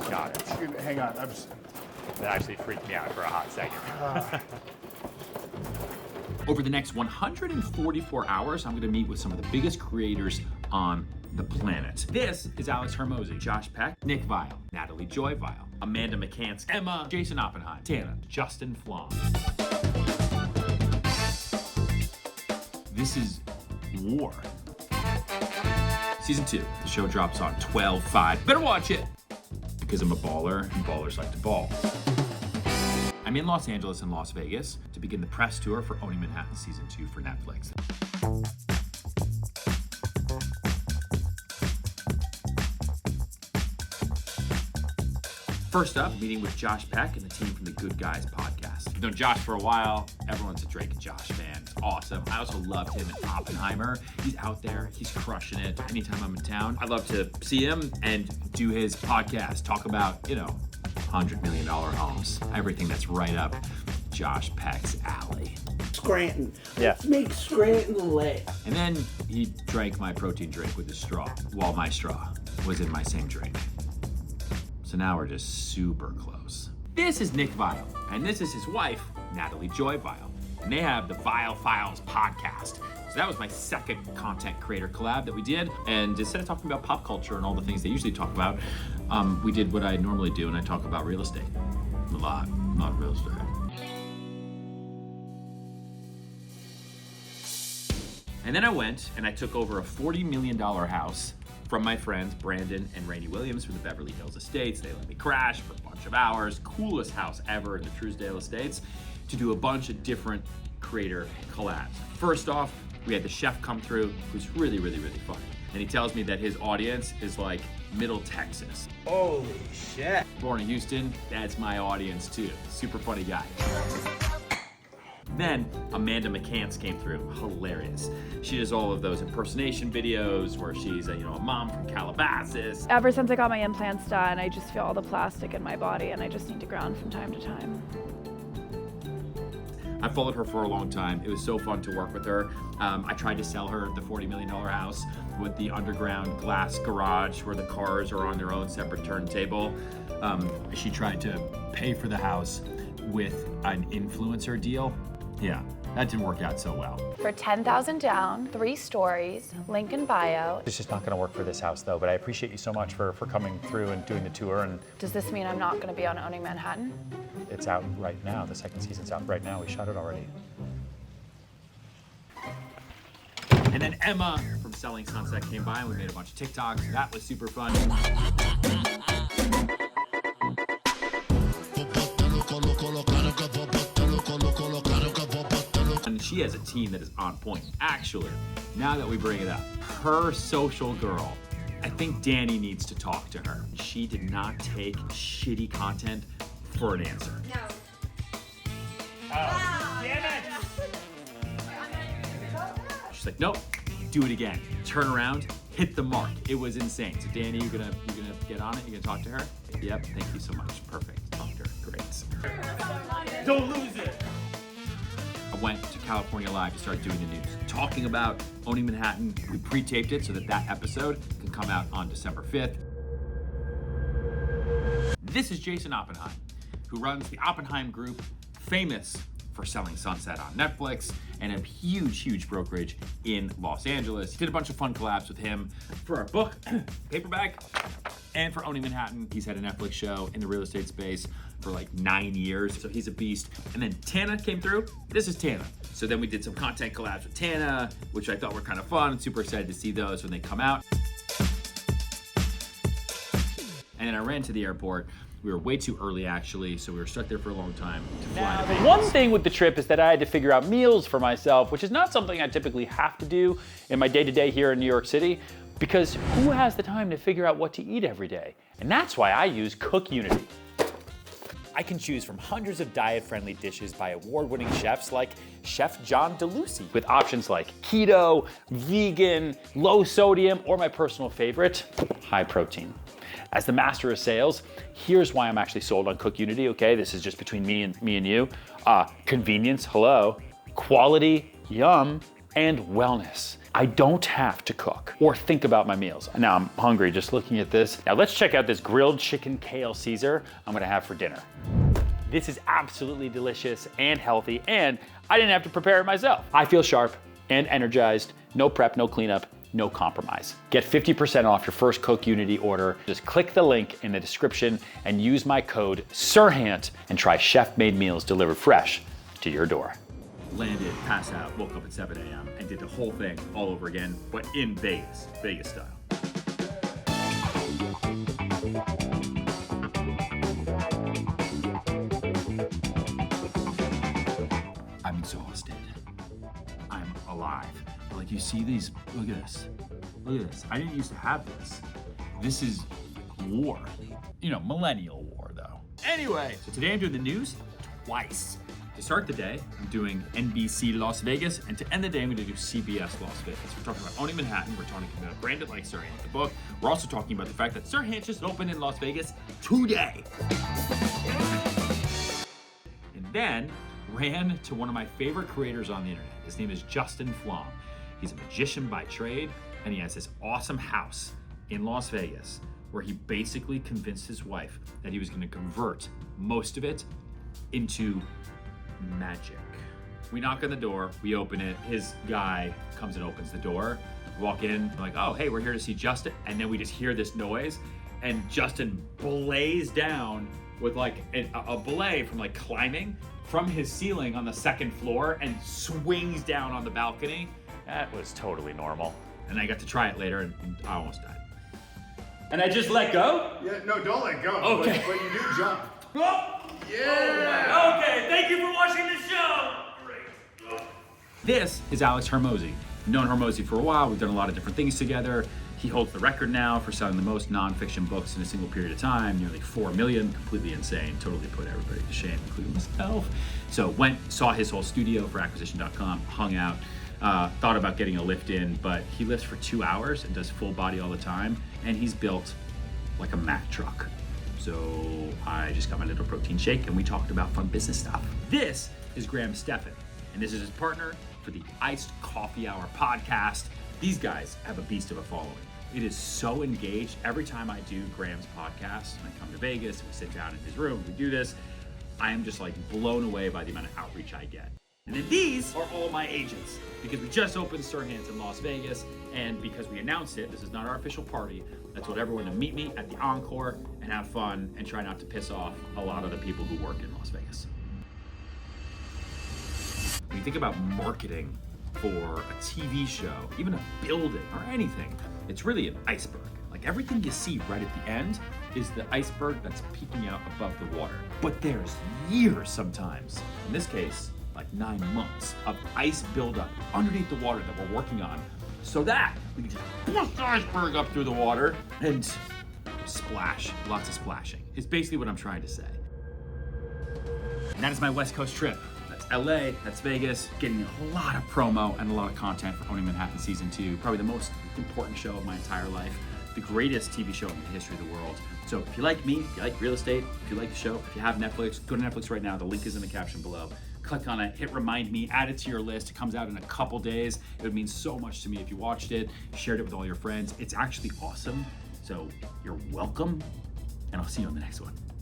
Got it. Hang on. That actually freaked me out for a hot second. Over the next 144 hours, I'm gonna meet with some of the biggest creators on the planet. This is Alex Hermosi, Josh Peck, Nick Viall, Natalie Joy Viall, Amanda McCants, Emma, Jason Oppenheim, Tana, Justin Flom. This is war. Season 2, the show drops on 12/5. Better watch it, because I'm a baller and ballers like to ball. I'm in Los Angeles and Las Vegas to begin the press tour for Owning Manhattan Season 2 for Netflix. First up, meeting with Josh Peck and the team from the Good Guys podcast. I've known Josh for a while. Everyone's a Drake and Josh fan. It's awesome. I also loved him in Oppenheimer. He's out there. He's crushing it. Anytime I'm in town, I love to see him and do his podcast. Talk about, $100 million homes. Everything that's right up Josh Peck's alley. Scranton. Yeah. Let's make Scranton laugh. And then he drank my protein drink with his straw, while my straw was in my same drink. So now we're just super close. This is Nick Viall, and this is his wife, Natalie Joy Viall. And they have the Viall Files podcast. So that was my second content creator collab that we did. And instead of talking about pop culture and all the things they usually talk about, we did what I normally do, and I talk about real estate. A lot, not real estate. And then I went and I took over a $40 million house from my friends Brandon and Rainey Williams from the Beverly Hills Estates. They let me crash for a bunch of hours. Coolest house ever in the Truesdale Estates, to do a bunch of different creator collabs. First off, we had the chef come through, who's really, really, really funny. And he tells me that his audience is like Middle Texas. Holy shit. Born in Houston, that's my audience too. Super funny guy. Then Amanda McCants came through, hilarious. She does all of those impersonation videos where she's a mom from Calabasas. Ever since I got my implants done, I just feel all the plastic in my body and I just need to ground from time to time. I followed her for a long time. It was so fun to work with her. I tried to sell her the $40 million house with the underground glass garage where the cars are on their own separate turntable. She tried to pay for the house with an influencer deal. Yeah, that didn't work out so well. For $10,000 down, 3 stories, link in bio. It's just not going to work for this house, though, but I appreciate you so much for coming through and doing the tour. And Does this mean I'm not going to be on Owning Manhattan? it's out right now. The second season's out right now. We shot it already. And then Emma from Selling Sunset came by and we made a bunch of TikToks. That was super fun. And she has a team that is on point. Actually, now that we bring it up, her social girl, I think Danny needs to talk to her. She did not take shitty content for an answer. No. Oh, damn it! She's like, nope, do it again. Turn around, hit the mark. It was insane. So Danny, you gonna get on it? You gonna talk to her? Yep, thank you so much. Perfect. Talk to her. Great. Don't lose it. I went to California Live to start doing the news, talking about Owning Manhattan. We pre-taped it so that episode can come out on December 5th. This is Jason Oppenheim, who runs the Oppenheim Group, famous for Selling Sunset on Netflix, and a huge, huge brokerage in Los Angeles. Did a bunch of fun collabs with him for our book, Paperback, and for Owning Manhattan. He's had a Netflix show in the real estate space for like 9 years, so he's a beast. And then Tana came through. This is Tana. So then we did some content collabs with Tana, which I thought were kind of fun. Super excited to see those when they come out. And then I ran to the airport. We were way too early, actually, so we were stuck there for a long time to fly. Now, the one thing with the trip is that I had to figure out meals for myself, which is not something I typically have to do in my day-to-day here in New York City, because who has the time to figure out what to eat every day? And that's why I use Cook Unity. I can choose from hundreds of diet-friendly dishes by award-winning chefs like Chef John DeLucy, with options like keto, vegan, low sodium, or my personal favorite, high protein. As the master of sales, here's why I'm actually sold on Cook Unity, okay? This is just between me and you. Convenience, hello. Quality, yum. And wellness. I don't have to cook or think about my meals. Now I'm hungry just looking at this. Now let's check out this grilled chicken kale Caesar I'm gonna have for dinner. This is absolutely delicious and healthy, and I didn't have to prepare it myself. I feel sharp and energized, no prep, no cleanup, no compromise. Get 50% off your first Cook Unity order. Just click the link in the description and use my code Serhant and try chef-made meals delivered fresh to your door. Landed, passed out, woke up at 7 a.m. and did the whole thing all over again, but in Vegas style. I'm exhausted. I'm alive. Like, you see these, look at this. Look at this. I didn't used to have this. This is war. You know, millennial war though. Anyway, so today I'm doing the news twice. To start the day, I'm doing NBC Las Vegas, and to end the day, I'm gonna do CBS Las Vegas. We're talking about owning Manhattan, we're talking about branded like Serhant, the book. We're also talking about the fact that Serhant just opened in Las Vegas today. And then ran to one of my favorite creators on the internet. His name is Justin Flom. He's a magician by trade, and he has this awesome house in Las Vegas where he basically convinced his wife that he was gonna convert most of it into magic. We knock on the door, we open it, his guy comes and opens the door. We walk in, I'm like, oh, hey, we're here to see Justin. And then we just hear this noise, and Justin blaze down with like a belay from like climbing from his ceiling on the second floor and swings down on the balcony. That was totally normal. And I got to try it later, and I almost died. And I just let go? Yeah, no, don't let go. Okay. But you do jump. Oh! Yeah. Okay, thank you for watching the show. Great. This is Alex Hormozi. I've known Hormozi for a while. We've done a lot of different things together. He holds the record now for selling the most nonfiction books in a single period of time, nearly 4 million. Completely insane. Totally put everybody to shame, including myself. So saw his whole studio for acquisition.com, hung out, thought about getting a lift in, but he lifts for 2 hours and does full body all the time, and he's built like a Mack truck. So I just got my little protein shake and we talked about fun business stuff. This is Graham Stephan, and this is his partner for the Iced Coffee Hour podcast. These guys have a beast of a following. It is so engaged. Every time I do Graham's podcast, when I come to Vegas, we sit down in his room, we do this, I am just like blown away by the amount of outreach I get. And then these are all my agents, because we just opened Serhant in Las Vegas, and because we announced it, this is not our official party. I told everyone to meet me at the Encore and have fun and try not to piss off a lot of the people who work in Las Vegas. When you think about marketing for a TV show, even a building or anything, it's really an iceberg. Like, everything you see right at the end is the iceberg that's peeking out above the water. But there's years sometimes, in this case, like 9 months of ice buildup underneath the water that we're working on, so that we can just push the iceberg up through the water and splash, lots of splashing. It's basically what I'm trying to say. And that is my West Coast trip. That's LA, that's Vegas, getting a lot of promo and a lot of content for Owning Manhattan Season 2, probably the most important show of my entire life, the greatest TV show in the history of the world. So if you like me, if you like real estate, if you like the show, if you have Netflix, go to Netflix right now. The link is in the caption below. Click on it, hit remind me, add it to your list. It comes out in a couple days. It would mean so much to me if you watched it, shared it with all your friends. It's actually awesome. So you're welcome, and I'll see you on the next one.